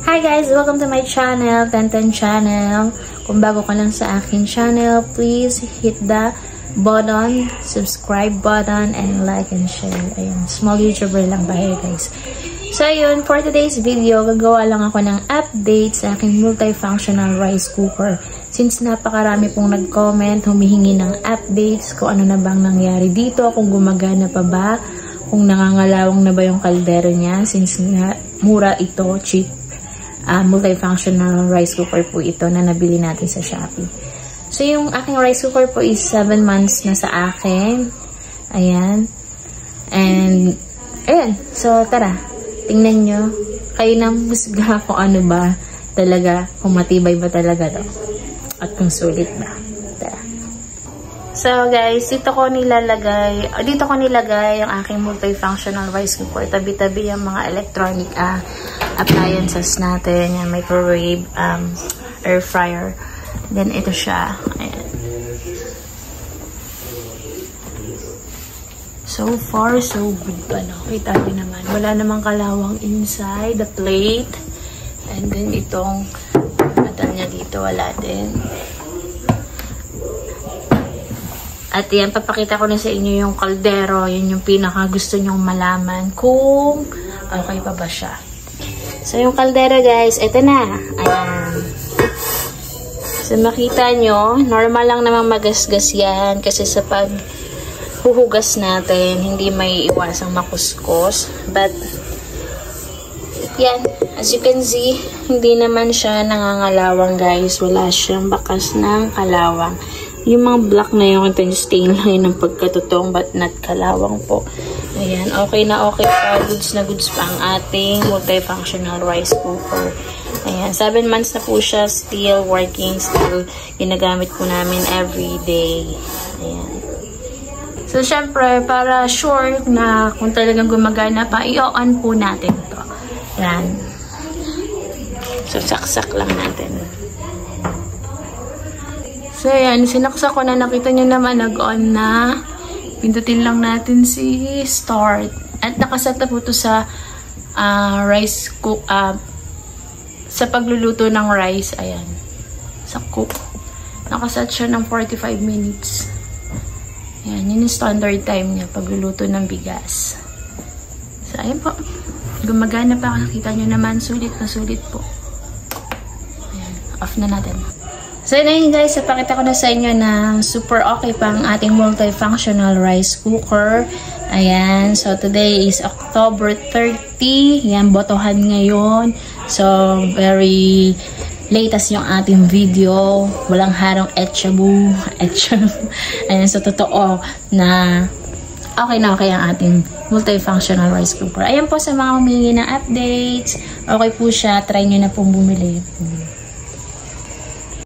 Hi guys! Welcome to my channel, Tenten Channel. Kung bago ka lang sa akin channel, please hit the button, subscribe button, and like and share. Ayan, small YouTuber lang ba guys. So ayun, for today's video, gagawa lang ako ng update sa aking multifunctional rice cooker. Since napakarami pong nag-comment, humihingi ng updates kung ano na bang nangyari dito, kung gumagana pa ba, kung nangangalawang na ba yung kaldero niya, since nga mura ito, cheap. Multifunctional rice cooker po ito na nabili natin sa Shopee. So, yung aking rice cooker po is 7 months na sa akin. Ayan. And, ayan. So, tara. Tingnan nyo. Kayo nang musga kung ano ba talaga, kung matibay ba talaga to. At kung sulit ba. Tara. So, guys, dito ko nilagay ang aking multifunctional rice cooker. Tabi-tabi yung mga electronic appliances natin, yung microwave, air fryer. Then ito siya. Ayan. So far, so good pa, no? Kita nyo naman. Wala namang kalawang inside the plate. And then itong metal niya dito, wala din. At yan, papakita ko na sa inyo yung kaldero. Yun yung pinaka gusto nyong malaman kung okay pa ba siya. So, yung kaldero, guys, ito na. Ayan. So, makita nyo, normal lang namang magasgas yan kasi sa paghuhugas natin, hindi may iwasang makuskos. But, yan, as you can see, hindi naman siya nangangalawang, guys. Wala siyang bakas ng kalawang. Yung mga black na yung stain lang yun ng pagkatutong but not kalawang po. Ayan, okay na okay pa. Goods na goods pa ang ating multifunctional rice cooker. Ayan, 7 months na po siya. Still working. Still ginagamit po namin every day. Ayan. So, syempre, para sure na kung talagang gumagana pa, i-on po natin to. Ayan. So, saksak lang natin. So, ayan, sinaksak ko na, nakita nyo naman, nag-on na. Pindutin lang natin si start. At nakaset na po ito sa rice cook, sa pagluluto ng rice, ayan, sa cook. Nakaset siya ng 45 minutes. Ayan, yun yung standard time niya, pagluluto ng bigas. So, ayan po. Gumagana pa, nakita nyo naman, sulit na sulit po. Ayan, off na natin. So, yun guys, napakita ko na sa inyo na super okay pa ang ating multifunctional rice cooker. Ayan. So, today is October 30. Yan, botohan ngayon. So, very latest yung ating video. Walang harong etchabu. Ayan, so, totoo na okay ang ating multifunctional rice cooker. Ayan po sa mga humingi ng updates. Okay po siya. Try nyo na pong bumili.